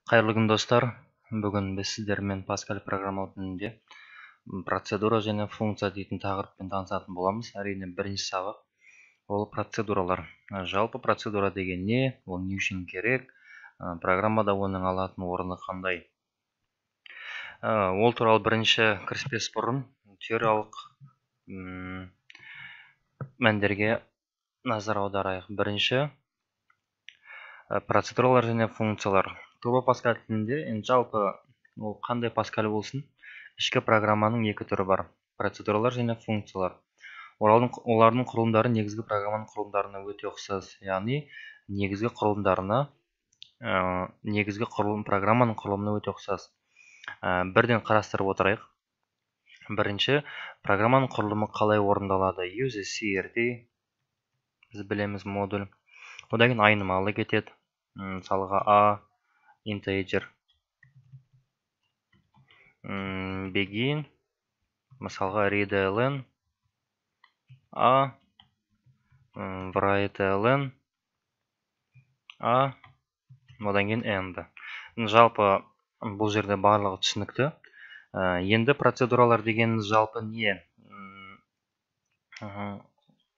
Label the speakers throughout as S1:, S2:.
S1: Қайырлы күн достар. Бүгін біз сіздермен Pascal программалау тілінде процедура және функция дейтін тақырыппен танысатын боламыз. Әрине бірінші сабақ ол процедуралар. Жалпы процедура деген не? Ол не үшін керек? Программада оның алатын орны қандай? Ол туралы бірінші кіріспес бұрын теориялық мәндерге назар аударайық. Бірінші процедуралар және функциялар. Турбо Pascal тілінде жалпы ол қандай Pascal болсын, ішкі программаның екі түрі бар: процедуралар және функциялар. Олардың құрылымдары негізгі программаның құрылымдарына өте ұқсас, яғни негізгі программаның құрылымына өте ұқсас. Бірден қарастырып отырайық. Бірінші, программаның құрылымы қалай орындалады? UCRT, біз білеміз, модуль. Одан кейін айнымалы кетеді. Мысалға A, integer, begin, мысалға readln, A, writeln, A, одан кейін end. Жалпы бұл жерде барлығы түсінікті. Енді процедуралар дегеніміз жалпы не?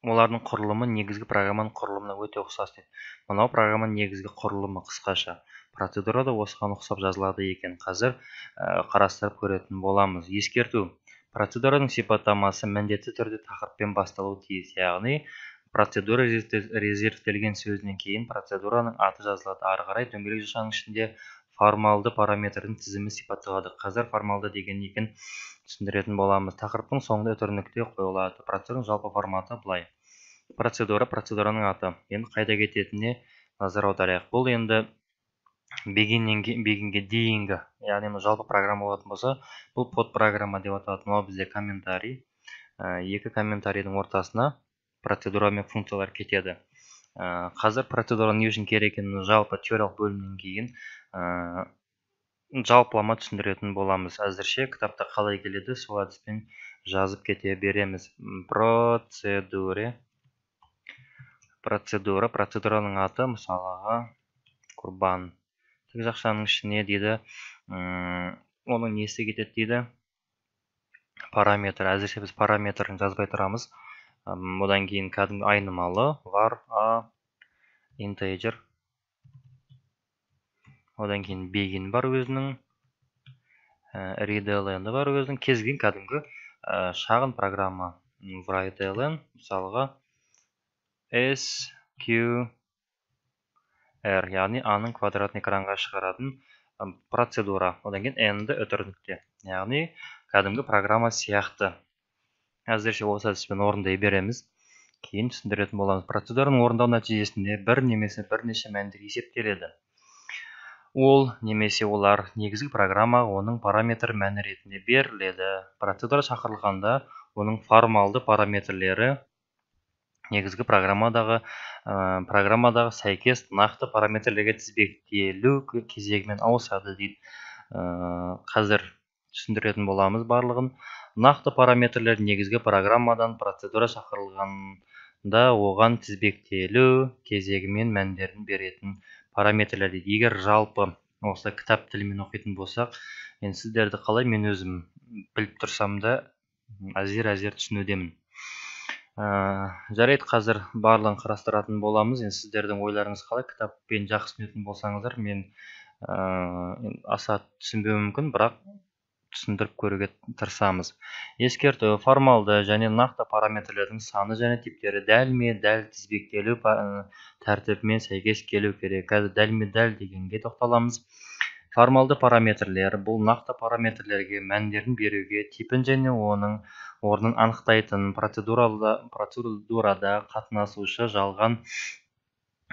S1: Олардың құрылымы негізгі программаның құрылымына өте ұқсас дейді. Мынау программаның негізгі құрылымы қысқаша. Процедура да осыған ұқсап жазылады екен. Қазір қарастырып көретін боламыз. Ескерту: процедураның сипаттамасы міндетті түрде тақырыппен басталуы тиіс. Яғни процедура резервтелген сөзінен кейін процедураның аты жазылады. Ары қарай дөңгелек жүзбаның ішінде формалды параметрдің тізімі сипатталады. Қазір формалды деген екен түсіндіретін боламыз. Тақырыптың соңында үтірнікте қойылады. Процедураның жалпы форматы былай: процедураның аты. Енді қайда кететініне назар аударайық. Бұл енді бегинге дейінгі, яғни жалпы программа болатын болса, бұл подпрограмма деп аталады. Мынау бізде комментарий. Екі комментарийдің ортасына процедура мен функциялар кетеді. Қазір процедура не үшін керек екенін жалпы теориялық бөлімнен кейін жалпылама түсіндіретін боламыз. Әзірше кітапта қалай келеді, сол әдіспен жазып кете береміз. Процедураның аты, мысалға құрбан. Тік жақшаның ішіне дейді, оның несі кетеді дейді? Параметр. Әзірше біз параметрін жазбай тұрамыз. Одан кейін кәдімгі айнымалы var, a, integer. Одан кейін begin бар өзінің, readln бар өзінің, кезген кәдімгі шағын программа. writeln, мысалға SQR, яғни A-ның квадратын экранға шығаратын процедура. Одан кейін N-ді үтірнікте, яғни кәдімгі программа сияқты. Әзірше осы әдіспен орындай береміз. Кейін түсіндіретін боламыз. Процедураның орындау нәтижесінде бір немесе бірнеше мәндер есептеледі. Ол немесе олар негізгі программаға оның параметр мәні ретінде беріледі. Процедура шақырылғанда оның формалды параметрлері негізгі программадағы сәйкес нақты параметрлерге тізбектелу кезегімен ауысады дейді. Қазір түсіндіретін боламыз барлығын. Нақты параметрлер негізгі программадан процедура шақырылғанда оған тізбектелу кезегімен мәндерін беретін параметрлер дейді. Егер жалпы осы кітап тілімен оқитын болсақ, мен сіздерді қалай мен өзім біліп тұрсам да әзер түсінудемін. Жарайды, қазір барлығын қарастыратын боламыз. Енді сіздердің ойларыңыз қалай? Кітаппен жақсы түсінетін болсаңыздар, мен аса түсінбеуім мүмкін, бірақ түсіндіріп көруге тырысамыз. Ескерту: формалды және нақты параметрлердің саны және типтері дәлме-дәл тізбектелу тәртібімен сәйкес келу керек. Қазір дәлме-дәл дегенге тоқталамыз. Формалды параметрлер бұл нақты параметрлерге мәндерін беруге, типін және оның орнын анықтайтын процедурада қатынасушы жалған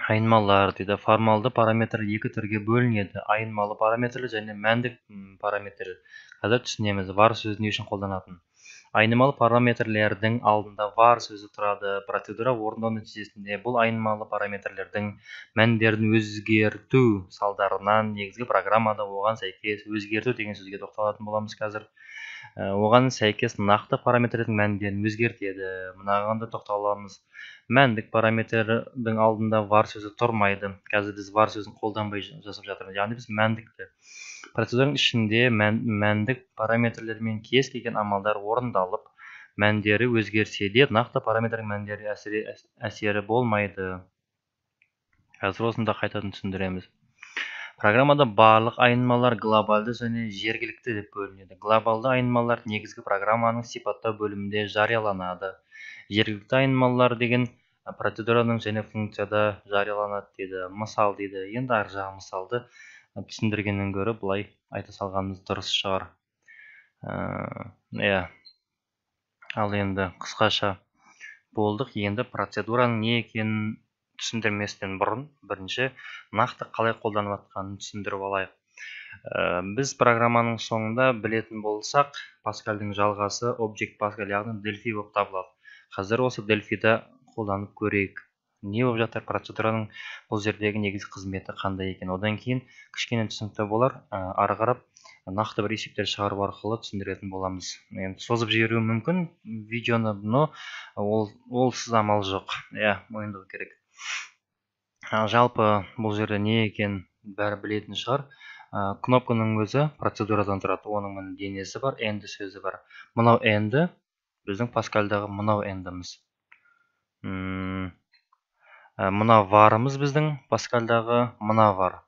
S1: айнымалылар дейді. Формалды параметр екі түрге бөлінеді: айнымалы параметрлер және мәндік параметр. Қазір түсінеміз, var сөзі не үшін қолданатын. Айнымалы параметрлердің алдында var сөзі тұрады. Процедура орындау нәтижесінде бұл айнымалы параметрлердің мәндерін өзгерту салдарынан негізгі программада оған сәйкес өзгерту деген сөзге тоқталатын боламыз қазір. Оған сәйкес нақты параметрдің мәндерін өзгертеді. Мынаған да тоқталамыз. Мәндік параметрдің алдында var сөзі тұрмайды. Қазір біз var сөзін қолданбай жасап жатырмыз. Яғни біз мәндікті. Процедураның ішінде мәндік параметрлермен кез келген амалдар орындалып, мәндері өзгерсе де, нақты параметрдің мәндері әсері болмайды. Қазір осында қайтадан түсіндіреміз. Программада барлық айнымалар глобалды және жергілікті деп бөлінеді. Глобалды айнымалар негізгі программаның сипаттау бөлімінде жарияланады. Жергілікті айнымалар деген процедураның және функцияда жарияланады дейді. Мысал дейді. Енді ар жағы мысалды түсіндіргеннен гөрі бұлай айта салғанымыз дұрыс шығар. Ал енді қысқаша болдық. Енді процедураның не екенін түсіндірместен бұрын бірінші нақты қалай қолданып жатқанын түсіндіріп алайық. Біз программаның соңында білетін болсақ, Паскальдың жалғасы Object Pascal, яғни Delphi болып табылады. Қазір осы Delphi'ді қолданып көрейік. Не болып жатыр процедураның бұл жердегі негізгі қызметі қандай екен. Одан кейін кішкене түсінікті болар, ары қарап нақты бір есептер шығару арқылы түсіндіретін боламыз. Енді созып жіберуі мүмкін видеоны, но олсыз амал жоқ. Мойындау керек. Жалпы бұл жерде не екен бәрі білетін шығар. Кнопканың өзі процедурадан тұрады. Оның денесі бар, end сөзі бар. Мынау end біздің Паскальдағы мынау end'іміз. Мына var'ымыз біздің Паскальдағы мына var.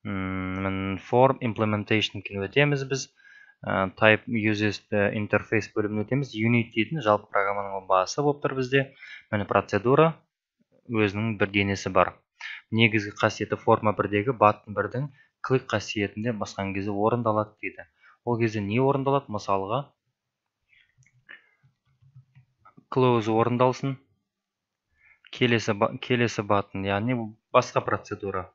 S1: Form implementation кен өтеміз біз. Type uses interface бөлімін өтеміз. Unit дейтін жалпы программаның басы болып тұр бізде. Міне процедура өзінің бір денесі бар. Негізгі қасиеті форма 1-дегі button 1-дің click қасиетінде басқан кезде орындалады дейді. Ол кезде не орындалады? Мысалға close орындалсын. Келесі button, яғни басқа процедура.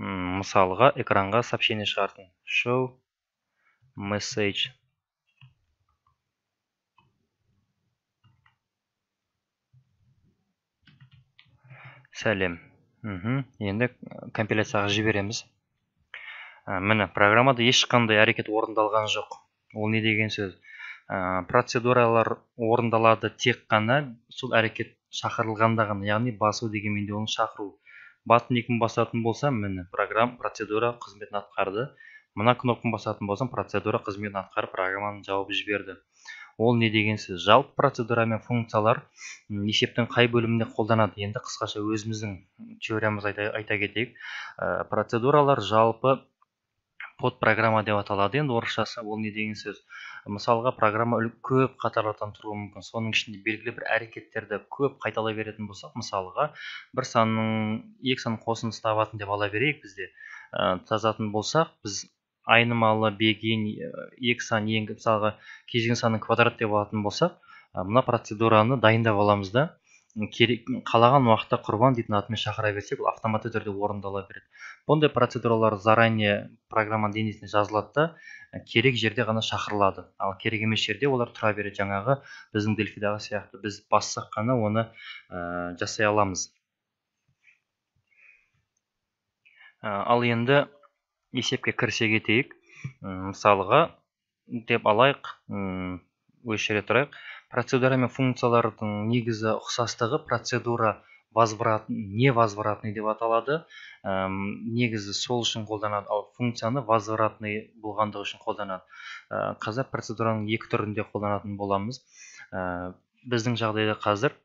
S1: Мысалға экранға сообщение шығартын. Show message. Сәлем. Енді компиляцияға жібереміз. Міне программада ешқандай әрекет орындалған жоқ. Ол не деген сөз? Процедуралар орындалады тек қана сол әрекет шақырылғанда ғана, яғни басу дегенменде оны шақыру. Button 2-ні басатын болсам, міне процедура қызметін атқарды. Мына кнопканы басатын болсам, процедура қызметін атқарып программаны жауып жіберді. Ол не деген сөз? Жалпы процедура мен функциялар есептің қай бөлімінде қолданады? Енді қысқаша өзіміздің теориямыз айта кетейік. Процедуралар жалпы подпрограмма деп аталады. Енді орысшасы ол не деген сөз? Мысалға программа көп қатарлардан тұруы мүмкін. Соның ішінде белгілі бір әрекеттерді көп қайталай беретін болсақ, мысалға бір санның екі санның қосындысын табатын деп ала берейік бізде. Жазатын болсақ, біз айнымалы беген екі сан ең мысалға кез келген санның квадрат деп алатын болсақ, мына процедураны дайындап аламыз да, қалаған уақытта құрбан дейтін атымен шақыра берсек, ол автоматты түрде орындала береді. Бұндай процедуралар заранее программа денесіне жазылады да, керек жерде ғана шақырылады. Ал керек емес жерде олар тұра береді. Жаңағы біздің Delphi'дағы сияқты біз бассақ қана оны жасай аламыз. Ал енді есепке кірісе кетейік. Мысалға деп алайық, өшіре тұрайық. Процедура мен функциялардың негізі ұқсастығы процедура невозвратный деп аталады. Негізі сол үшін қолданады, ал функцияны возвратный болғандығы үшін қолданады. Қазір процедураның екі түрінде қолданатын боламыз. Біздің жағдайда қазір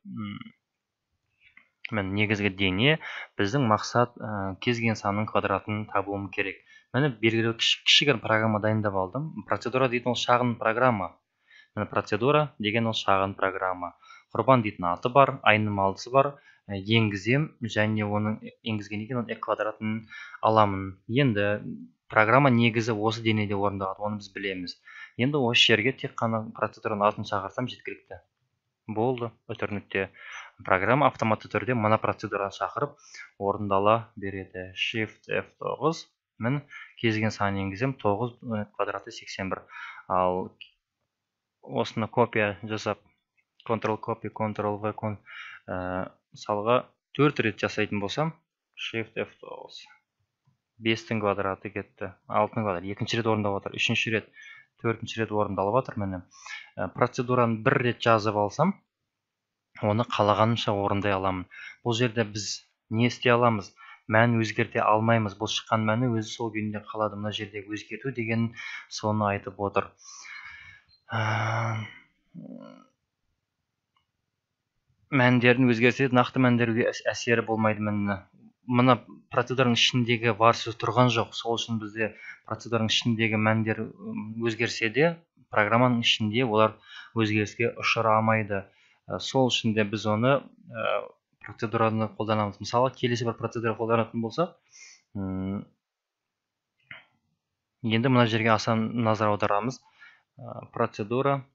S1: негізгі дене біздің мақсат кез келген санның квадратын табуым керек. Міне белгілі кішігірім программа дайындап алдым. Процедура дейтін ол шағын программа. Міне процедура деген ол шағын программа. Құрбан дейтін аты бар, айнымалысы бар. Енгізем және оның енгізгеннен кейін оның квадратын аламын. Енді программа негізі осы денеде орындалады, оны біз білеміз. Енді осы жерге тек қана процедураның атын шақырсам жеткілікті. Болды, өтірнікте. Программа автоматты түрде мына процедураны шақырып орындала береді. Shift F9. Мен кез келген сан енгізем, 9 квадраты 81. Ал осыны копия жасап, Ctrl copy, Ctrl V, мысалға 4 рет жасайтын болсам, Shift F9. 5-тің квадраты кетті, 6-тың квадраты, екінші рет орындап отыр, үшінші рет, төртінші рет орындалып отыр. Міне процедураны бір рет жазып алсам, оны қалағанымша орындай аламын. Бұл жерде біз не істей аламыз? Мән өзгерте алмаймыз. Бұл шыққан мәні өзі сол күйінде қалады. Мына жерде өзгерту деген соны айтып отыр. Мәндерін өзгерсе, нақты мәндерге әсері болмайды. Мына процедураның ішіндегі var сөз тұрған жоқ. Сол үшін бізде процедураның ішіндегі мәндер өзгерсе де, программаның ішінде олар өзгеріске ұшырамайды. Сол үшін де біз оны процедураны қолданамыз. Мысалы, келесі бір процедура қолданатын болсақ, енді мына жерге аса назар аударамыз. Процедура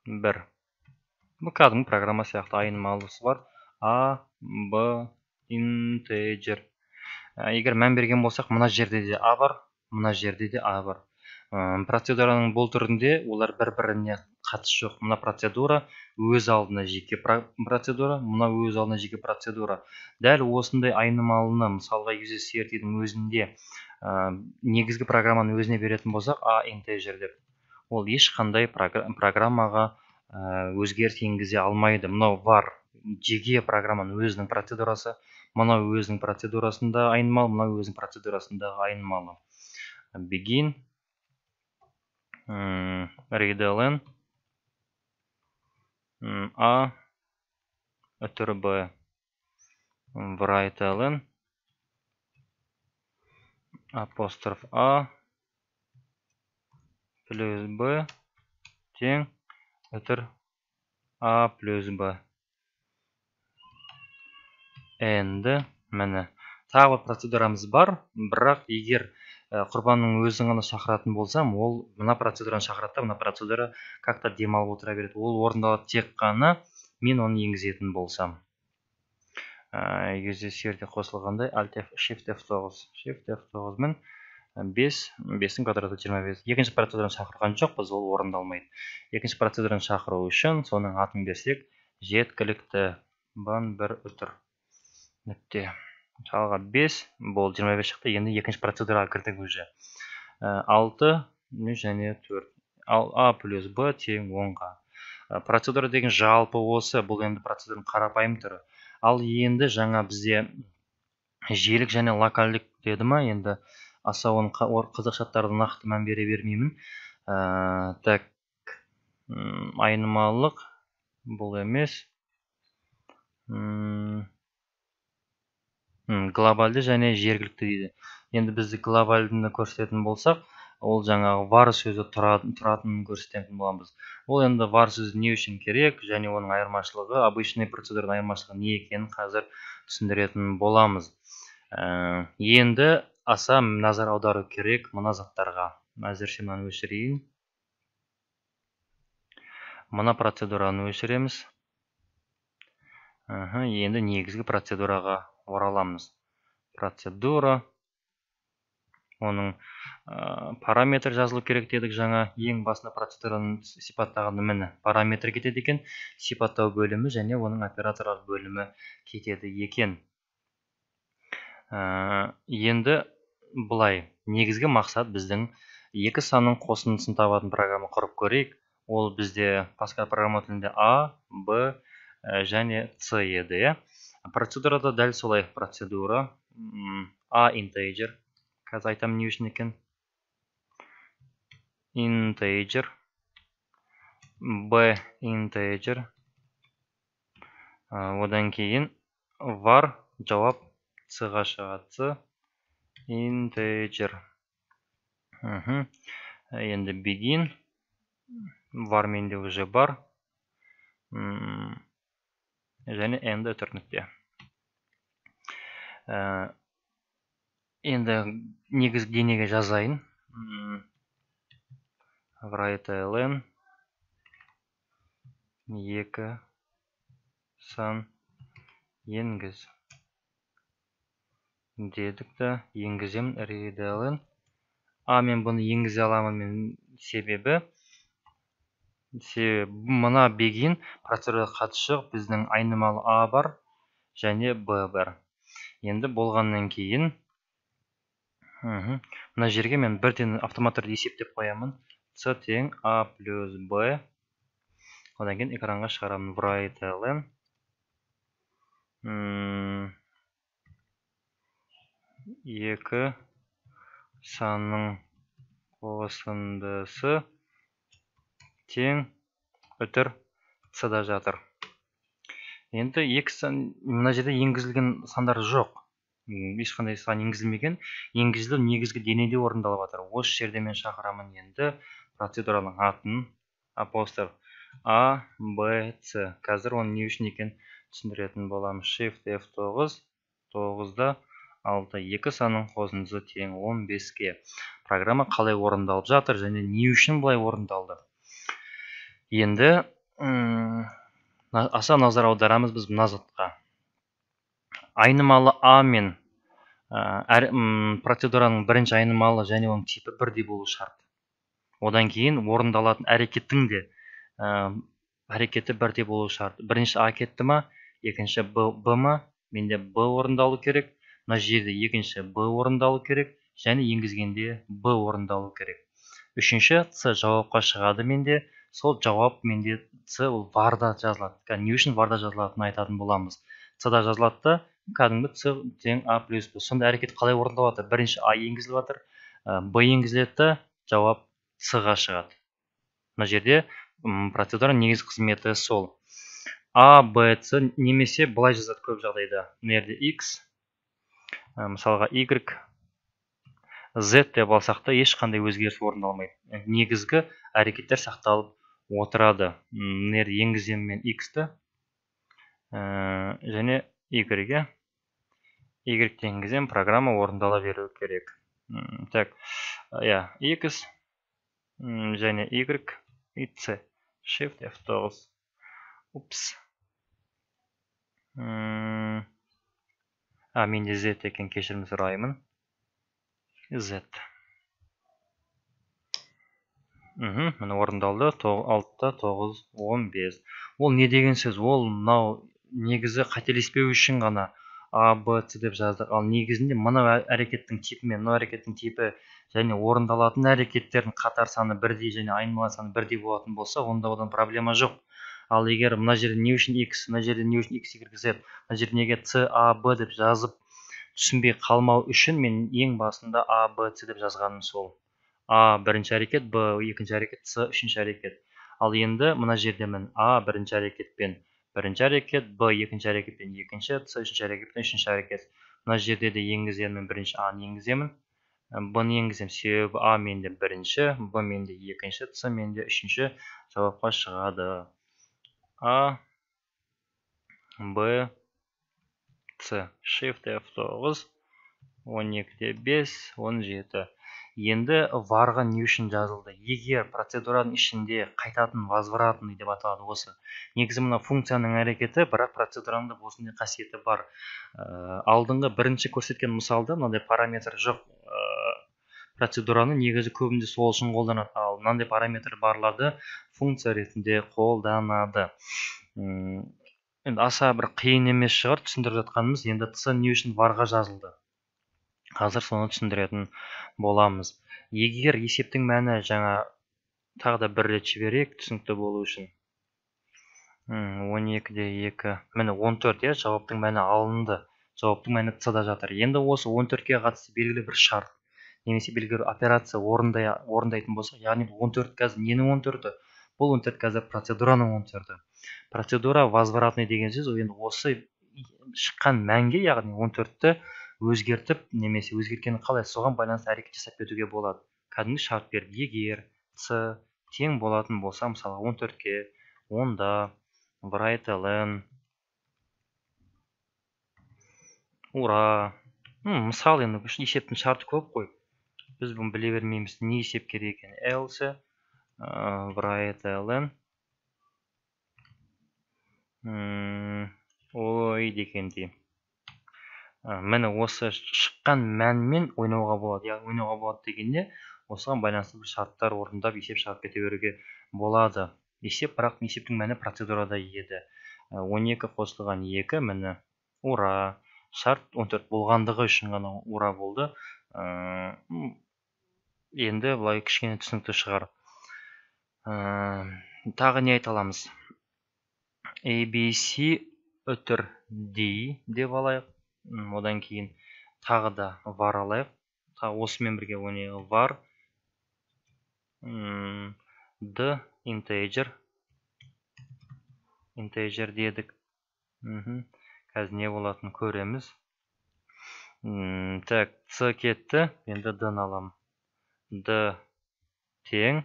S1: бір. Бұл кәдімгі программа сияқты айнымалысы бар. A, B, integer. Егер мән берген болсақ, мына жерде де A бар, мына жерде де A бар. Процедураның бұл түрінде олар бір-біріне қатысы жоқ. Мына процедура өз алдына жеке процедура, мына өз алдына жеке процедура. Дәл осындай айнымалыны, мысалға UseCRT-дің өзінде негізгі программаны өзіне беретін болсақ, A integer деп. Ол ешқандай программаға өзгеріс енгізе алмайды. Мынау var жеке программаның өзінің процедурасы, мынау өзінің процедурасында айнымалы, мынау өзінің процедурасында айнымалы. Begin, readLn, A, өтір B, writeLn, апостроф A, плюс B, тең, өтір A плюс B. Енді, мәні. Тағы процедурамыз бар, бірақ егер құрбанның өзін ғана шақыратын болсам, ол мына процедураны шақырады, мына процедура как-то демалып отыра береді. Ол орындалады тек қана мен оны енгізетін болсам. Егерде серде қосылғандай, Alt F, Shift F9. Shift F9 мен 5-дің квадраты 25. Екінші процедураны шақырған жоқпыз, ол орындалмайды. Екінші процедураны шақыру үшін соның атын берсек, жеткілікті. Бан бір өтір. Нүкте. Мысалға 5, бұл 25 шықты, енді екінші процедураға кірдік уже. 6 және 4. A плюс B тең 10-ға. Процедура деген жалпы осы, бұл енді процедураның қарапайым түрі. Ал енді жаңа бізде желік және локальдік деді ма, енді аса оның қызықшаттарды нақты мән бере бермеймін. Так, айнымалылық бұл емес. Глобалды және жергілікті дейді. Енді бізді глобалдыны көрсететін болсақ, ол жаңағы var сөзі тұратынын көрсететін боламыз. Ол енді var сөзі не үшін керек, және оның айырмашылығы, обычный процедураның айырмашылығы не екенін қазір түсіндіретін боламыз. Енді аса назар аудару керек мына заттарға. Әзірше мынаны өшірейін. Мына процедураны өшіреміз. Енді негізгі процедураға ораламыз. Процедура. Оның параметр жазылу керек дедік жаңа. Ең басында процедураның сипаттағаны міне. Параметр кетеді екен, сипаттау бөлімі және оның операторлар бөлімі кетеді екен. Енді бұлай. Негізгі мақсат біздің екі санның қосындысын табатын программа құрып көрейік. Ол бізде Pascal программа тілінде A, B және C еді. Процедурада дәл солай процедура. A integer. Қазір айтам не үшін екен. Integer. B integer. Одан кейін var жауап C-ға шығады. C integer. Енді begin. Var менде уже бар. Және енді өтір нүкте. Енді негізгі денеге жазайын. writeLn 2 сан енгіз. Дедік та енгізем readLn а мен бұны енгізе аламын мен себебі мына бегин процедураға қатысы жоқ, біздің айнымалы а бар және б бар. Енді болғаннан кейін мына жерге мен бірден автомат түрде есептеп қоямын. С тең а плюс б. Одан кейін экранға шығарамын write ln 2 санның қосындысы тең үтір с-да жатыр. Енді мына жерде енгізілген сандар жоқ. Ешқандай сан енгізілмеген. Енгізілу негізгі денеде орындалып жатыр. Осы жерде мен шақырамын енді процедураның атын апостроф А, Б, С. Қазір оны не үшін екен түсіндіретін боламыз. Shift F9, 9-да 6, 2 санның қосындысы тең 15-ке. Программа қалай орындалып жатыр және не үшін бұлай орындалды. Енді аса назар аударамыз біз мына затқа. Айнымалы а мен процедураның бірінші айнымалы және оның типі бірдей болу шарт. Одан кейін орындалатын әрекеттің де әрекеті бірдей болу шарт. Бірінші а кетті ма, екінші б ма, менде б орындалу керек. Мына жерде екінші б орындалу керек және енгізгенде б орындалу керек. Үшінші с жауапқа шығады менде. Сол жауап менде с варда жазылады. Не үшін варда жазылатынын айтатын боламыз. С-да жазылады да, кәдімгі с тең а плюс б. Сонда әрекет қалай орындалады? Бірінші а енгізіліп жатыр, б енгізіледі да, жауап с-ға шығады. Мына жерде процедура негізгі қызметі сол. А, Б, С немесе былай жазады көп жағдайда. Мына жерде X, мысалға Y, Z деп алсақ та ешқандай өзгеріс орындалмайды. Негізгі әрекеттер сақталып отырады. Мына жерде енгіземін мен X-ті және Y-ге. Y-ті енгіземін, программа орындала беру керек. Так, X және Y и C. Shift F9. Упс. Менде Z екен, кешірім сұраймын. Z. Міне орындалды. 6-та 9, 15. Ол не деген сөз? Ол мынау негізі қателеспеу үшін ғана А, Б, С деп жаздық. Ал негізінде мынау әрекеттің типі мен мынау әрекеттің типі және орындалатын әрекеттердің қатар саны бірдей және айнымалы саны бірдей болатын болса, онда одан проблема жоқ. Ал егер мына жерде не үшін X, мына жерде не үшін X, Y, Z, мына жерде неге С, А, Б деп жазып түсінбей қалмау үшін мен ең басында А, Б, С деп жазғаным сол. А бірінші әрекет, Б екінші әрекет, С үшінші әрекет. Ал енді мына жерде мен А бірінші әрекетпен бірінші әрекет, Б екінші әрекетпен екінші, С үшінші әрекетпен үшінші әрекет. Мына жерде де енгіземін, бірінші А-ны енгіземін. Б-ны енгіземін, себебі А менде бірінші, Б менде екінші, С менде үшінші жауапқа шығады. А, Б, С. Shift F9, 12-де 5, 17. Енді варға не үшін жазылды? Егер процедураның ішінде қайтатын возвратный деп аталады осы. Негізі мына функцияның әрекеті, бірақ процедураның да осындай қасиеті бар. Алдыңғы бірінші көрсеткен мысалда мынандай параметр жоқ. Процедураны негізі көбінде сол үшін қолданады. Ал мынандай параметр барларды функция ретінде қолданады. Енді аса бір қиын емес шығар түсіндіріп жатқанымыз. Енді С не үшін варға жазылды? Қазір соны түсіндіретін боламыз. Егер есептің мәні жаңа тағы да бір рет жіберейік түсінікті болу үшін. 12-де 2. Міне 14, жауаптың мәні алынды. Жауаптың мәні С-да жатыр. Енді осы 14-ке қатысты белгілі бір шарт немесе белгілі бір операция орындайтын болса, яғни 14 қазір ненің 14-і? Бұл 14 қазір процедураның 14-і. Процедура возвратный деген сөз, енді осы шыққан мәнге, яғни 14-ті өзгертіп, немесе өзгерткені қалай соған байланысты әрекет жасап кетуге болады. Кәдімгі шарт берді. Егер С тең болатын болса, мысалы 14-ке, онда write ln ура. Мысалы енді есептің шарты көп қой. Біз бұны біле бермейміз. Не есеп керек екен? Else write ln ой дегендей. Міне осы шыққан мәнмен ойнауға болады. Яғни ойнауға болады дегенде осыған байланысты бір шарттар орындап есеп шығарып кете беруге болады. Бірақ есептің мәні процедурада еді. 12 қосылған 2 міні ура. Шарт 14 болғандығы үшін ғана ура болды. Енді бұлай кішкене түсінікті шығар. Тағы не айта аламыз? ABC өтір D деп алайық. Одан кейін тағы да var алайық. Осымен бірге var D integer дедік. Қазір не болатын көреміз. Так, C кетті. Енді D-ны алам. D тең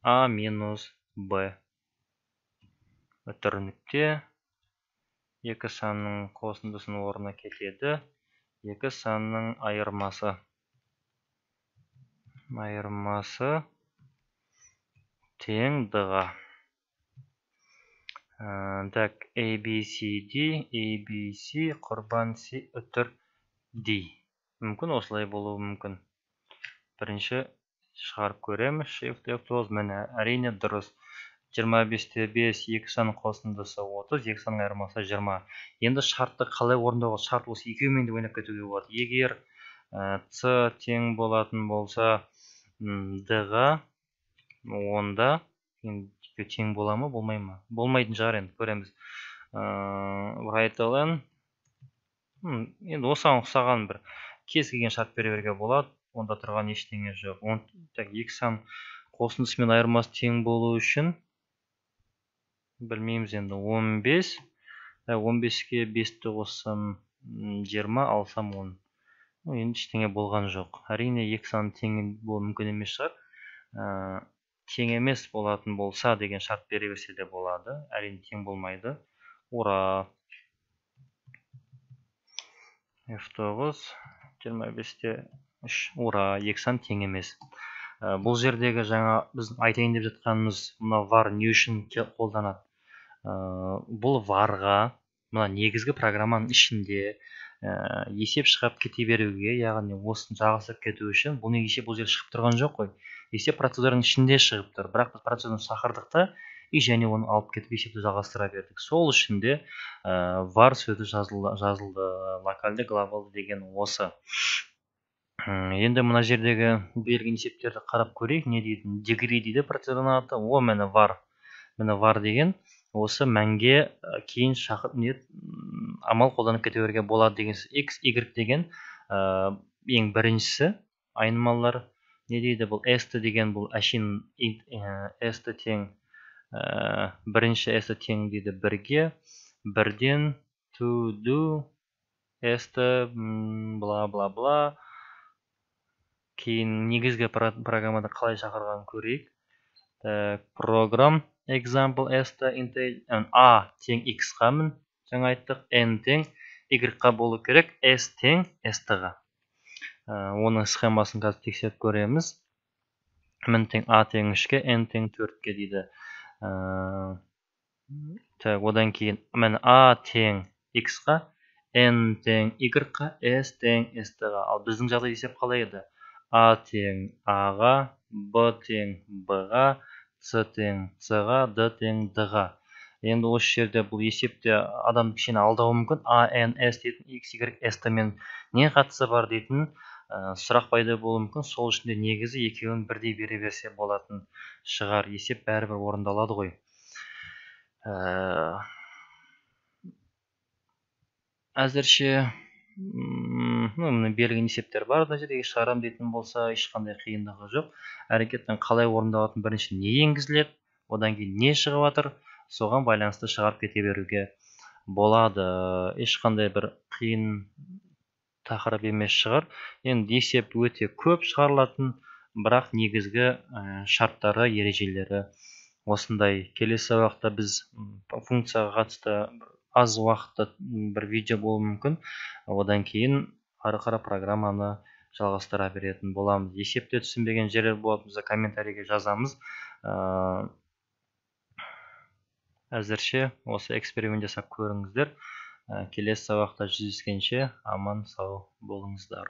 S1: A минус B. Өтір нүкте. Екі санның қосындысының орнына кетеді. Екі санның айырмасы. Тең D-ға. Так, ABC құрбан C өтір D. Мүмкін осылай болуы мүмкін. Бірінші шығарып көреміз. Shift F9 мәні әрине дұрыс. 25-те 5, 2 санның қосындысы 30, 2 санның айырмасы 20. Енді шартты қалай орындауға? Шарт осы екеуімен де ойнап кетуге болады. Егер C тең болатын болса D-ға, онда тең бола ма, болмай ма? Болмайтын шығар, енді көреміз. Right-лен. Енді осыған ұқсаған бір кез келген шарт беруге болады. Онда тұрған ештеңе жоқ. 2 сан қосындысы мен айырмасы тең болу үшін білмейміз енді 15. 15-ке 5-ті қоссам 20, алсам 10. Енді ештеңе болған жоқ. Әрине 2 сан тең болу мүмкін емес шығар. Тең емес болатын болса деген шарт бере берсе де болады. Әрине тең болмайды. Ура! F9, 25-те 3. Ура! 2 сан тең емес. Бұл жердегі жаңа біз айтайын деп жатқанымыз мына var не үшін қолданады? Бұл varға, мына негізгі программаның ішінде есеп шығып кете беруге, яғни осыны жалғастырып кету үшін, бұл есеп бұл жерде шығып тұрған жоқ қой. Есеп процедураның ішінде шығып тұр. Бірақ біз процедураны шақырдық та, және оны алып кетіп есепті жалғастыра бердік. Сол үшін де var сөзі жазылды, локальды, глобалды деген осы. Енді мына жердегі берілген есептерді қарап көрейік. Не дейді? Degree дейді процедураның аты. Міне var. Міне var деген осы мәнге кейін амал қолданып кете беруге болады деген. X, Y деген ең біріншісі айнымалылар. Не дейді? Бұл S деген бұл әшейін S тең бірінші S тең дейді 1-ге, 1-ден to do S бла бла бла. Кейін негізгі программада қалай шақырған көрейік. Program example S-та A тең X-қа мін, жаңа айттық, N тең Y-қа болу керек, S тең S-ға. Оның схемасын қазір тексеріп көреміз. Мін тең A тең 3-ке, N тең 4-ке дейді. Одан кейін мін A тең X-қа, N тең Y-қа, S тең S-ға. Ал біздің жағдай есеп қалай еді? A тең A-ға, B тең B-ға, C тең C-ға, D тең D-ға. Енді осы жерде бұл есепте адам кішкене алдауы мүмкін. A, N, S дейтін, X, Y, S-мен не қатысы бар дейтін сұрақ пайда болуы мүмкін. Сол үшін де негізі екеуін бірдей бере берсе болатын шығар. Есеп бәрібір орындалады ғой. Әзірше берілген есептер бар. Мына жерге шығарам дейтін болса, ешқандай қиындығы жоқ. Әрекеттің қалай орындалатын бірінші не енгізіледі, одан кейін не шығып жатыр, соған байланысты шығарып кете беруге болады. Ешқандай бір қиын тақырып емес шығар. Енді есеп өте көп шығарылатын, бірақ негізгі шарттары, ережелері осындай. Келесі уақытта біз функцияға қатысты аз уақытта бір видео болуы мүмкін. Одан кейін ары қарай программаны жалғастыра беретін боламыз. Есепте түсінбеген жерлер болатын болса комментарийге жазамыз. Әзірше осы эксперимент жасап көріңіздер. Келесі сабақта жүздескенше аман сау болыңыздар.